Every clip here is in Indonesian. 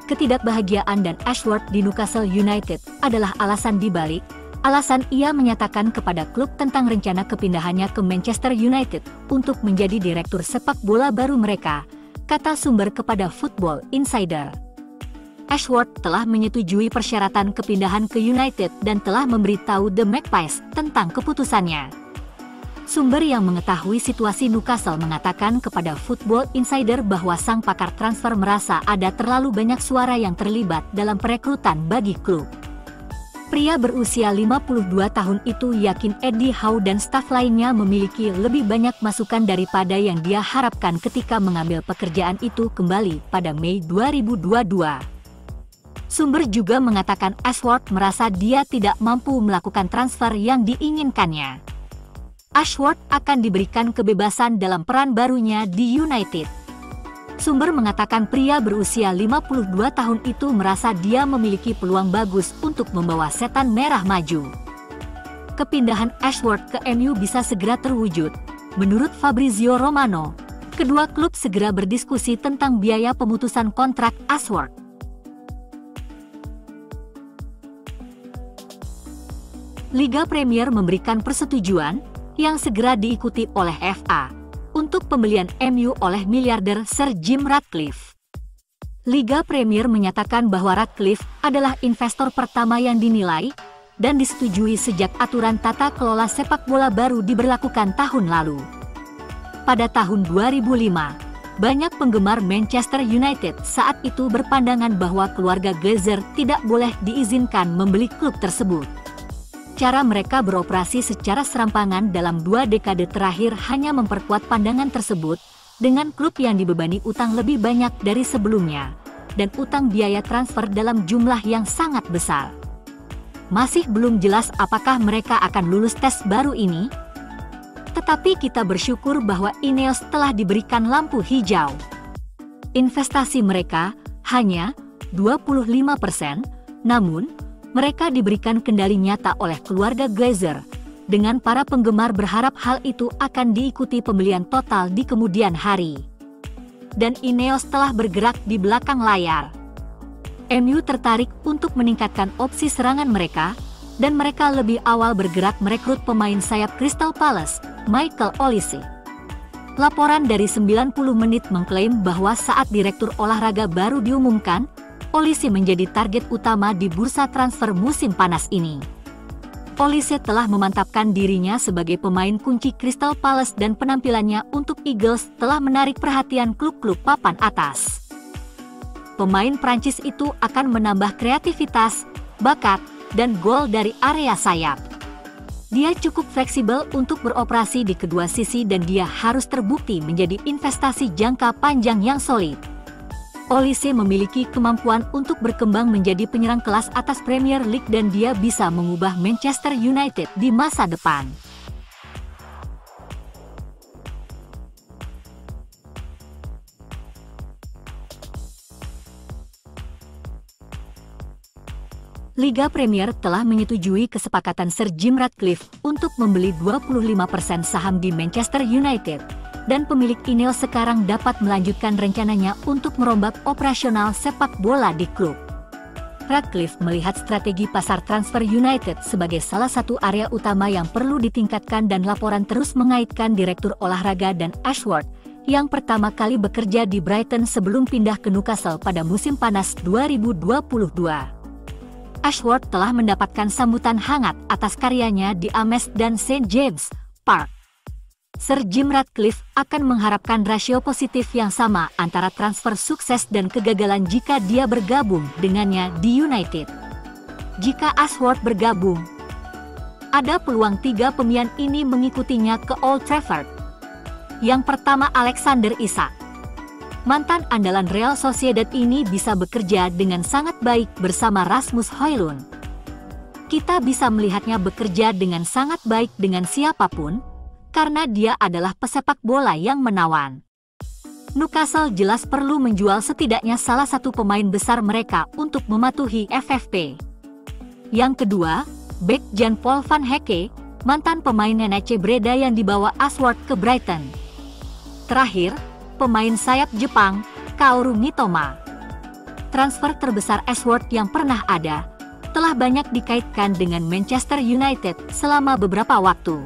Ketidakbahagiaan dan Ashworth di Newcastle United adalah alasan dibalik alasan ia menyatakan kepada klub tentang rencana kepindahannya ke Manchester United untuk menjadi direktur sepak bola baru mereka, kata sumber kepada Football Insider. Ashworth telah menyetujui persyaratan kepindahan ke United dan telah memberitahu The Magpies tentang keputusannya. Sumber yang mengetahui situasi Newcastle mengatakan kepada Football Insider bahwa sang pakar transfer merasa ada terlalu banyak suara yang terlibat dalam perekrutan bagi klub. Pria berusia 52 tahun itu yakin Eddie Howe dan staf lainnya memiliki lebih banyak masukan daripada yang dia harapkan ketika mengambil pekerjaan itu kembali pada Mei 2022. Sumber juga mengatakan Ashworth merasa dia tidak mampu melakukan transfer yang diinginkannya. Ashworth akan diberikan kebebasan dalam peran barunya di United. Sumber mengatakan pria berusia 52 tahun itu merasa dia memiliki peluang bagus untuk membawa setan merah maju. Kepindahan Ashworth ke MU bisa segera terwujud. Menurut Fabrizio Romano, kedua klub segera berdiskusi tentang biaya pemutusan kontrak Ashworth. Liga Premier memberikan persetujuan yang segera diikuti oleh FA untuk pembelian MU oleh miliarder Sir Jim Ratcliffe. Liga Premier menyatakan bahwa Ratcliffe adalah investor pertama yang dinilai dan disetujui sejak aturan tata kelola sepak bola baru diberlakukan tahun lalu. Pada tahun 2005, banyak penggemar Manchester United saat itu berpandangan bahwa keluarga Glazer tidak boleh diizinkan membeli klub tersebut. Cara mereka beroperasi secara serampangan dalam 2 dekade terakhir hanya memperkuat pandangan tersebut, dengan klub yang dibebani utang lebih banyak dari sebelumnya, dan utang biaya transfer dalam jumlah yang sangat besar. Masih belum jelas apakah mereka akan lulus tes baru ini, tetapi kita bersyukur bahwa Ineos telah diberikan lampu hijau. Investasi mereka hanya 25%, namun mereka diberikan kendali nyata oleh keluarga Glazer, dengan para penggemar berharap hal itu akan diikuti pembelian total di kemudian hari. Dan Ineos telah bergerak di belakang layar. MU tertarik untuk meningkatkan opsi serangan mereka, dan mereka lebih awal bergerak merekrut pemain sayap Crystal Palace, Michael Olise. Laporan dari 90 menit mengklaim bahwa saat direktur olahraga baru diumumkan, Olise menjadi target utama di bursa transfer musim panas ini. Olise telah memantapkan dirinya sebagai pemain kunci Crystal Palace dan penampilannya untuk Eagles telah menarik perhatian klub-klub papan atas. Pemain Prancis itu akan menambah kreativitas, bakat, dan gol dari area sayap. Dia cukup fleksibel untuk beroperasi di kedua sisi dan dia harus terbukti menjadi investasi jangka panjang yang solid. Olise memiliki kemampuan untuk berkembang menjadi penyerang kelas atas Premier League dan dia bisa mengubah Manchester United di masa depan. Liga Premier telah menyetujui kesepakatan Sir Jim Ratcliffe untuk membeli 25% saham di Manchester United. Dan pemilik Ineos sekarang dapat melanjutkan rencananya untuk merombak operasional sepak bola di klub. Ratcliffe melihat strategi pasar transfer United sebagai salah satu area utama yang perlu ditingkatkan dan laporan terus mengaitkan direktur olahraga dan Ashworth, yang pertama kali bekerja di Brighton sebelum pindah ke Newcastle pada musim panas 2022. Ashworth telah mendapatkan sambutan hangat atas karyanya di Ames dan St. James Park. Sir Jim Ratcliffe akan mengharapkan rasio positif yang sama antara transfer sukses dan kegagalan jika dia bergabung dengannya di United. Jika Ashworth bergabung, ada peluang 3 pemain ini mengikutinya ke Old Trafford. Yang pertama Alexander Isak. Mantan andalan Real Sociedad ini bisa bekerja dengan sangat baik bersama Rasmus Højlund. Kita bisa melihatnya bekerja dengan sangat baik dengan siapapun, karena dia adalah pesepak bola yang menawan. Newcastle jelas perlu menjual setidaknya salah satu pemain besar mereka untuk mematuhi FFP. Yang kedua, bek Jan-Paul van Hecke, mantan pemain NEC Breda yang dibawa Ashworth ke Brighton. Terakhir, pemain sayap Jepang, Kaoru Mitoma. transfer terbesar Ashworth yang pernah ada, telah banyak dikaitkan dengan Manchester United selama beberapa waktu.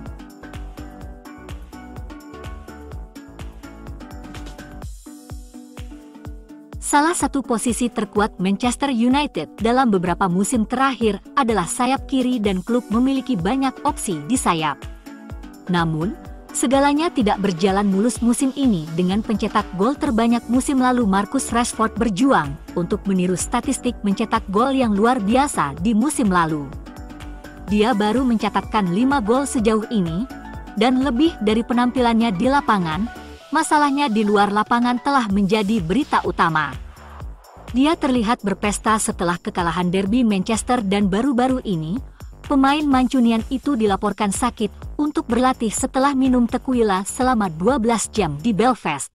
Salah satu posisi terkuat Manchester United dalam beberapa musim terakhir adalah sayap kiri dan klub memiliki banyak opsi di sayap. Namun, segalanya tidak berjalan mulus musim ini dengan pencetak gol terbanyak musim lalu. Marcus Rashford berjuang untuk meniru statistik mencetak gol yang luar biasa di musim lalu. Dia baru mencatatkan 5 gol sejauh ini, dan lebih dari penampilannya di lapangan, masalahnya di luar lapangan telah menjadi berita utama. Dia terlihat berpesta setelah kekalahan derby Manchester dan baru-baru ini, pemain Mancunian itu dilaporkan sakit untuk berlatih setelah minum tequila selama 12 jam di Belfast.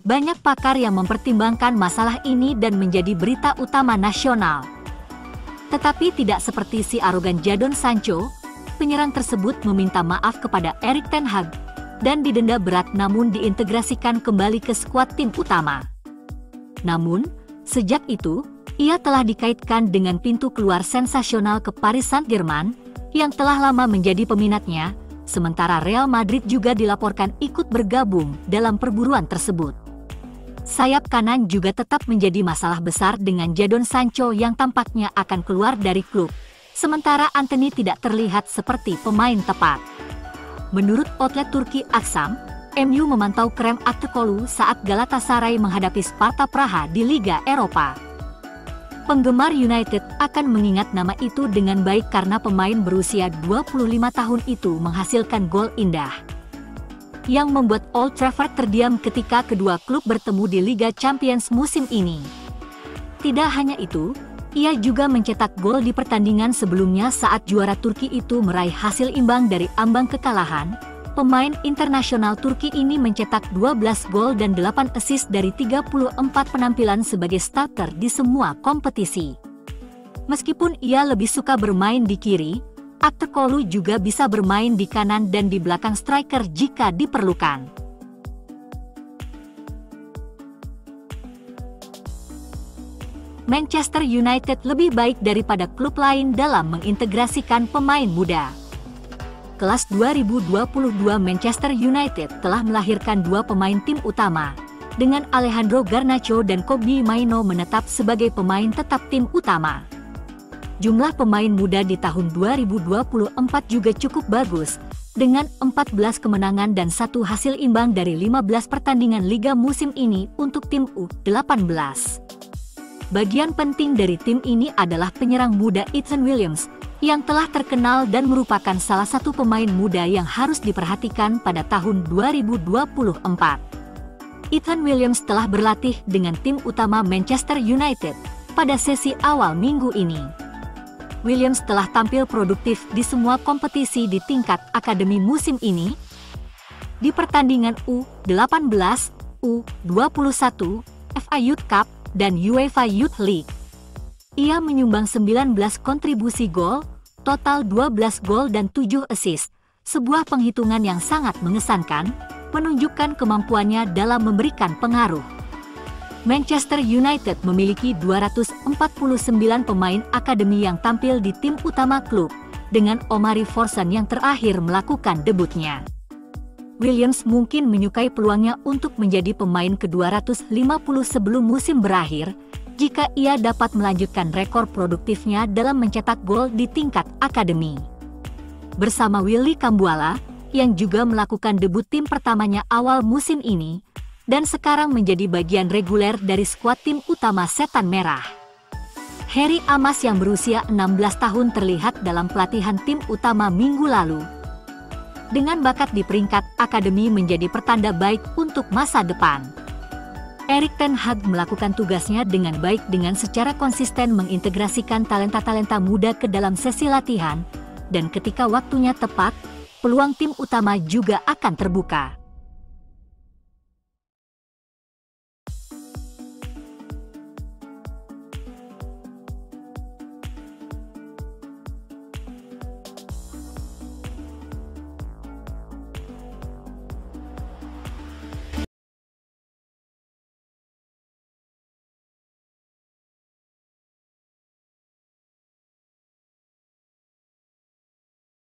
Banyak pakar yang mempertimbangkan masalah ini dan menjadi berita utama nasional. Tetapi tidak seperti si arogan Jadon Sancho, penyerang tersebut meminta maaf kepada Erik ten Hag dan didenda berat namun diintegrasikan kembali ke skuad tim utama. Namun, sejak itu, ia telah dikaitkan dengan pintu keluar sensasional ke Paris Saint-Germain yang telah lama menjadi peminatnya, sementara Real Madrid juga dilaporkan ikut bergabung dalam perburuan tersebut. Sayap kanan juga tetap menjadi masalah besar dengan Jadon Sancho yang tampaknya akan keluar dari klub, sementara Antony tidak terlihat seperti pemain tepat. Menurut outlet Turki Aksam, MU memantau Kerem Aktürkoğlu saat Galatasaray menghadapi Sparta Praha di Liga Eropa. Penggemar United akan mengingat nama itu dengan baik karena pemain berusia 25 tahun itu menghasilkan gol indah yang membuat Old Trafford terdiam ketika kedua klub bertemu di Liga Champions musim ini. Tidak hanya itu, ia juga mencetak gol di pertandingan sebelumnya saat juara Turki itu meraih hasil imbang dari ambang kekalahan. Pemain internasional Turki ini mencetak 12 gol dan 8 assist dari 34 penampilan sebagai starter di semua kompetisi. Meskipun ia lebih suka bermain di kiri, Aktürkoğlu juga bisa bermain di kanan dan di belakang striker jika diperlukan. Manchester United lebih baik daripada klub lain dalam mengintegrasikan pemain muda. Kelas 2022 Manchester United telah melahirkan 2 pemain tim utama, dengan Alejandro Garnacho dan Kobbie Mainoo menetap sebagai pemain tetap tim utama. Jumlah pemain muda di tahun 2024 juga cukup bagus, dengan 14 kemenangan dan 1 hasil imbang dari 15 pertandingan Liga musim ini untuk tim U18. Bagian penting dari tim ini adalah penyerang muda Ethan Williams, yang telah terkenal dan merupakan salah satu pemain muda yang harus diperhatikan pada tahun 2024. Ethan Williams telah berlatih dengan tim utama Manchester United pada sesi awal minggu ini. Williams telah tampil produktif di semua kompetisi di tingkat akademi musim ini. Di pertandingan U18, U21, FA Youth Cup, dan UEFA Youth League. Ia menyumbang 19 kontribusi gol, total 12 gol dan 7 assist, sebuah penghitungan yang sangat mengesankan, menunjukkan kemampuannya dalam memberikan pengaruh. Manchester United memiliki 249 pemain akademi yang tampil di tim utama klub, dengan Omari Forson yang terakhir melakukan debutnya. Williams mungkin menyukai peluangnya untuk menjadi pemain ke-250 sebelum musim berakhir, jika ia dapat melanjutkan rekor produktifnya dalam mencetak gol di tingkat akademi. Bersama Willy Kambuala, yang juga melakukan debut tim pertamanya awal musim ini, dan sekarang menjadi bagian reguler dari skuad tim utama Setan Merah. Harry Amas yang berusia 16 tahun terlihat dalam pelatihan tim utama minggu lalu. Dengan bakat di peringkat akademi menjadi pertanda baik untuk masa depan. Erik ten Hag melakukan tugasnya dengan baik dengan secara konsisten mengintegrasikan talenta-talenta muda ke dalam sesi latihan, dan ketika waktunya tepat, peluang tim utama juga akan terbuka.